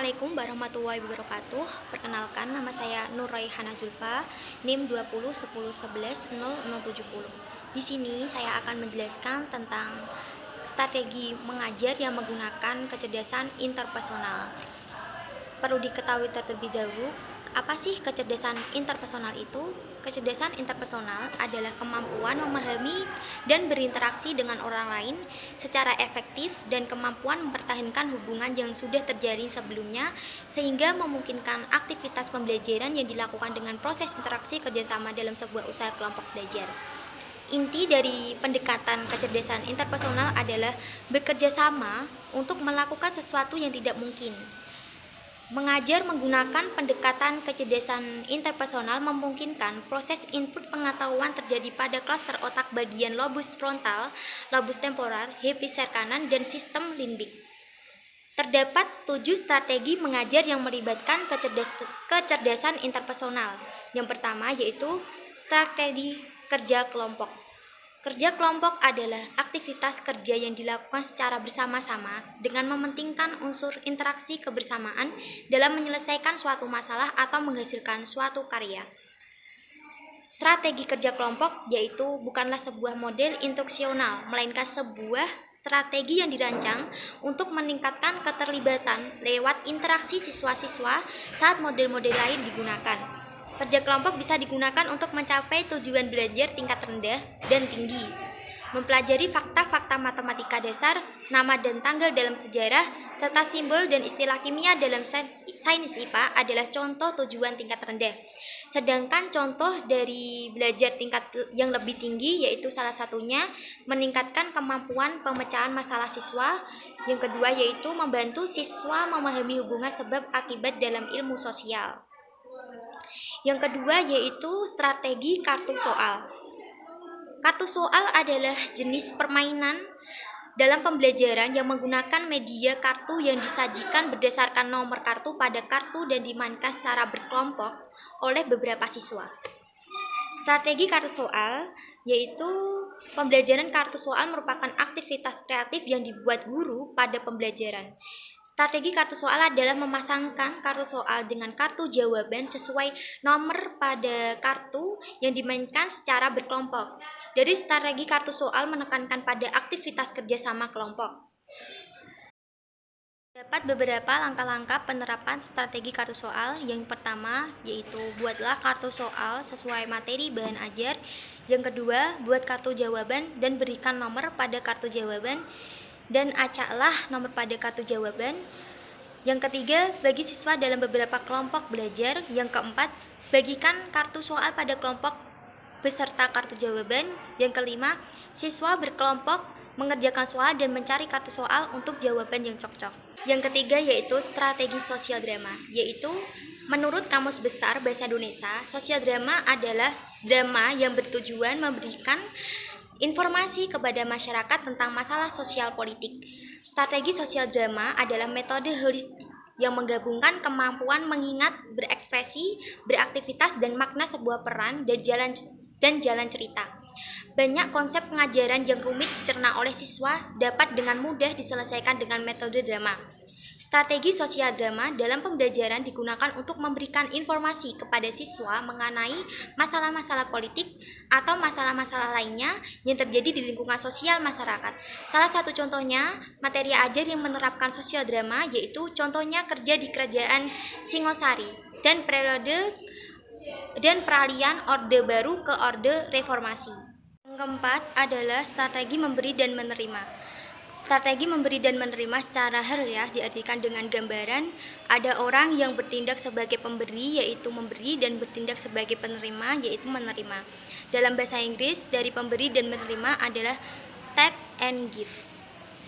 Assalamualaikum warahmatullahi wabarakatuh. Perkenalkan, nama saya Nur Raihana Zulfa, NIM 2010111070. Di sini saya akan menjelaskan tentang strategi mengajar yang menggunakan kecerdasan interpersonal. Perlu diketahui terlebih dahulu, apa sih kecerdasan interpersonal itu? Kecerdasan interpersonal adalah kemampuan memahami dan berinteraksi dengan orang lain secara efektif dan kemampuan mempertahankan hubungan yang sudah terjalin sebelumnya sehingga memungkinkan aktivitas pembelajaran yang dilakukan dengan proses interaksi kerjasama dalam sebuah usaha kelompok belajar. Inti dari pendekatan kecerdasan interpersonal adalah bekerja sama untuk melakukan sesuatu yang tidak mungkin. Mengajar menggunakan pendekatan kecerdasan interpersonal memungkinkan proses input pengetahuan terjadi pada klaster otak bagian lobus frontal, lobus temporal, hemisfer kanan, dan sistem limbik. Terdapat 7 strategi mengajar yang melibatkan kecerdasan interpersonal. Yang pertama yaitu strategi kerja kelompok. Kerja kelompok adalah aktivitas kerja yang dilakukan secara bersama-sama dengan mementingkan unsur interaksi kebersamaan dalam menyelesaikan suatu masalah atau menghasilkan suatu karya. Strategi kerja kelompok yaitu bukanlah sebuah model instruksional, melainkan sebuah strategi yang dirancang untuk meningkatkan keterlibatan lewat interaksi siswa-siswa saat model-model lain digunakan. Kerja kelompok bisa digunakan untuk mencapai tujuan belajar tingkat rendah dan tinggi. Mempelajari fakta-fakta matematika dasar, nama dan tanggal dalam sejarah, serta simbol dan istilah kimia dalam sains IPA adalah contoh tujuan tingkat rendah. Sedangkan contoh dari belajar tingkat yang lebih tinggi yaitu salah satunya meningkatkan kemampuan pemecahan masalah siswa. Yang kedua yaitu membantu siswa memahami hubungan sebab akibat dalam ilmu sosial. Yang kedua yaitu strategi kartu soal. Kartu soal adalah jenis permainan dalam pembelajaran yang menggunakan media kartu yang disajikan berdasarkan nomor kartu pada kartu dan dimainkan secara berkelompok oleh beberapa siswa. Strategi kartu soal yaitu pembelajaran kartu soal merupakan aktivitas kreatif yang dibuat guru pada pembelajaran. Strategi kartu soal adalah memasangkan kartu soal dengan kartu jawaban sesuai nomor pada kartu yang dimainkan secara berkelompok. Dari strategi kartu soal menekankan pada aktivitas kerjasama kelompok. Dapat beberapa langkah-langkah penerapan strategi kartu soal. Yang pertama yaitu buatlah kartu soal sesuai materi bahan ajar. Yang kedua, buat kartu jawaban dan berikan nomor pada kartu jawaban dan acaklah nomor pada kartu jawaban. Yang ketiga, bagi siswa dalam beberapa kelompok belajar. Yang keempat, bagikan kartu soal pada kelompok beserta kartu jawaban. Yang kelima, siswa berkelompok mengerjakan soal dan mencari kartu soal untuk jawaban yang cocok. Yang ketiga yaitu strategi sosial drama, yaitu menurut Kamus Besar Bahasa Indonesia, sosial drama adalah drama yang bertujuan memberikan informasi kepada masyarakat tentang masalah sosial politik. Strategi sosial drama adalah metode holistik yang menggabungkan kemampuan mengingat, berekspresi, beraktivitas, dan makna sebuah peran dan jalan cerita. Banyak konsep pengajaran yang rumit dicerna oleh siswa dapat dengan mudah diselesaikan dengan metode drama. Strategi sosial drama dalam pembelajaran digunakan untuk memberikan informasi kepada siswa mengenai masalah-masalah politik atau masalah-masalah lainnya yang terjadi di lingkungan sosial masyarakat. Salah satu contohnya materi ajar yang menerapkan sosial drama yaitu contohnya kerja di Kerajaan Singosari dan peralihan Orde Baru ke Orde Reformasi. Yang keempat adalah strategi memberi dan menerima. Strategi memberi dan menerima secara harfiah diartikan dengan gambaran ada orang yang bertindak sebagai pemberi yaitu memberi dan bertindak sebagai penerima yaitu menerima. Dalam bahasa Inggris dari pemberi dan menerima adalah take and give.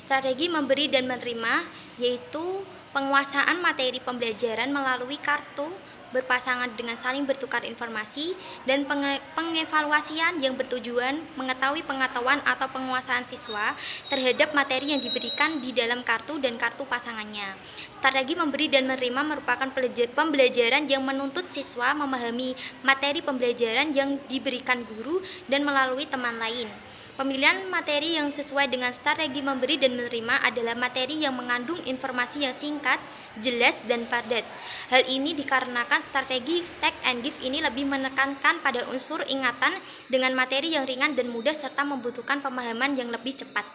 Strategi memberi dan menerima yaitu penguasaan materi pembelajaran melalui kartu berpasangan dengan saling bertukar informasi dan pengevaluasian yang bertujuan mengetahui pengetahuan atau penguasaan siswa terhadap materi yang diberikan di dalam kartu dan kartu pasangannya. Strategi memberi dan menerima merupakan pembelajaran yang menuntut siswa memahami materi pembelajaran yang diberikan guru dan melalui teman lain. Pemilihan materi yang sesuai dengan strategi memberi dan menerima adalah materi yang mengandung informasi yang singkat, jelas, dan padat. Hal ini dikarenakan strategi take and give ini lebih menekankan pada unsur ingatan dengan materi yang ringan dan mudah serta membutuhkan pemahaman yang lebih cepat.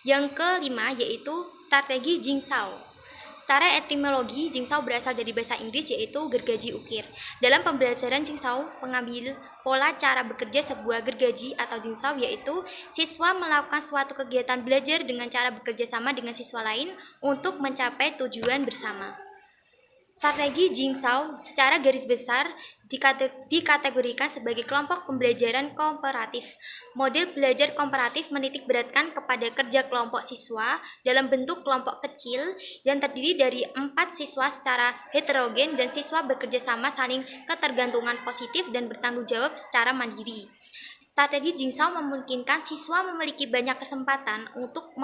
Yang kelima yaitu strategi jigsaw. Secara etimologi, jigsaw berasal dari bahasa Inggris yaitu gergaji ukir. Dalam pembelajaran jigsaw mengambil pola cara bekerja sebuah gergaji atau jigsaw, yaitu siswa melakukan suatu kegiatan belajar dengan cara bekerja sama dengan siswa lain untuk mencapai tujuan bersama. Strategi jigsaw secara garis besar dikategorikan sebagai kelompok pembelajaran komparatif. Model belajar komparatif menitik beratkan kepada kerja kelompok siswa dalam bentuk kelompok kecil yang terdiri dari 4 siswa secara heterogen dan siswa bekerja sama saling ketergantungan positif dan bertanggung jawab secara mandiri. Strategi jigsaw memungkinkan siswa memiliki banyak kesempatan untuk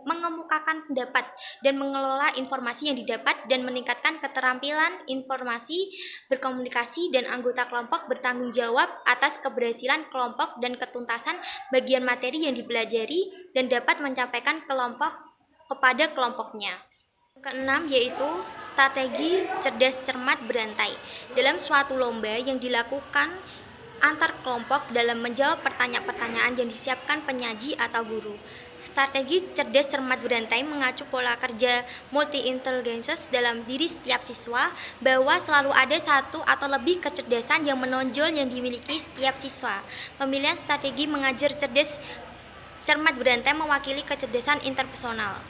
mengemukakan pendapat dan mengelola informasi yang didapat dan meningkatkan keterampilan informasi, berkomunikasi, dan anggota kelompok bertanggung jawab atas keberhasilan kelompok dan ketuntasan bagian materi yang dipelajari dan dapat mencapai kelompok kepada kelompoknya. Keenam yaitu strategi cerdas cermat berantai. Dalam suatu lomba yang dilakukan antar kelompok dalam menjawab pertanyaan-pertanyaan yang disiapkan penyaji atau guru. Strategi cerdas cermat berantai mengacu pola kerja multi-intelligences dalam diri setiap siswa, bahwa selalu ada satu atau lebih kecerdasan yang menonjol yang dimiliki setiap siswa. Pemilihan strategi mengajar cerdas cermat berantai mewakili kecerdasan interpersonal.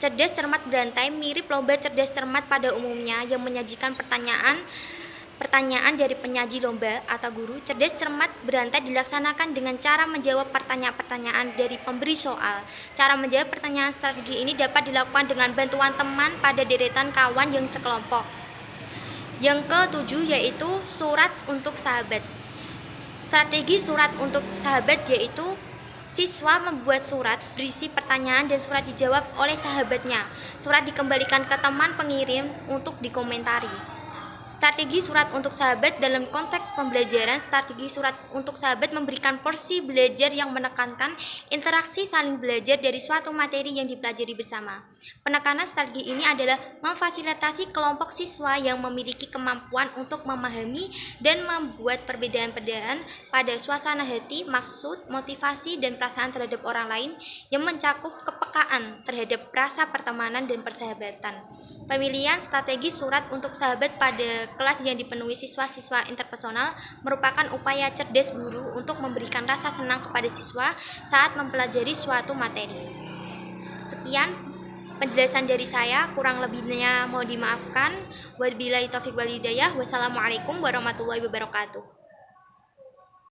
Cerdas cermat berantai mirip lomba cerdas cermat pada umumnya yang menyajikan pertanyaan dari penyaji lomba atau guru. Cerdas cermat berantai dilaksanakan dengan cara menjawab pertanyaan-pertanyaan dari pemberi soal. Cara menjawab pertanyaan strategi ini dapat dilakukan dengan bantuan teman pada deretan kawan yang sekelompok. Yang ketujuh yaitu surat untuk sahabat. Strategi surat untuk sahabat yaitu siswa membuat surat berisi pertanyaan dan surat dijawab oleh sahabatnya. Surat dikembalikan ke teman pengirim untuk dikomentari. Strategi surat untuk sahabat dalam konteks pembelajaran. Strategi surat untuk sahabat memberikan porsi belajar yang menekankan interaksi saling belajar dari suatu materi yang dipelajari bersama. Penekanan strategi ini adalah memfasilitasi kelompok siswa yang memiliki kemampuan untuk memahami dan membuat perbedaan-perbedaan pada suasana hati, maksud, motivasi, dan perasaan terhadap orang lain yang mencakup kepekaan terhadap rasa pertemanan dan persahabatan. Pemilihan strategi surat untuk sahabat pada kelas yang dipenuhi siswa-siswa interpersonal merupakan upaya cerdas guru untuk memberikan rasa senang kepada siswa saat mempelajari suatu materi. Sekian penjelasan dari saya, kurang lebihnya mohon dimaafkan. Wabillahi taufiq wal hidayah. Wassalamualaikum warahmatullahi wabarakatuh.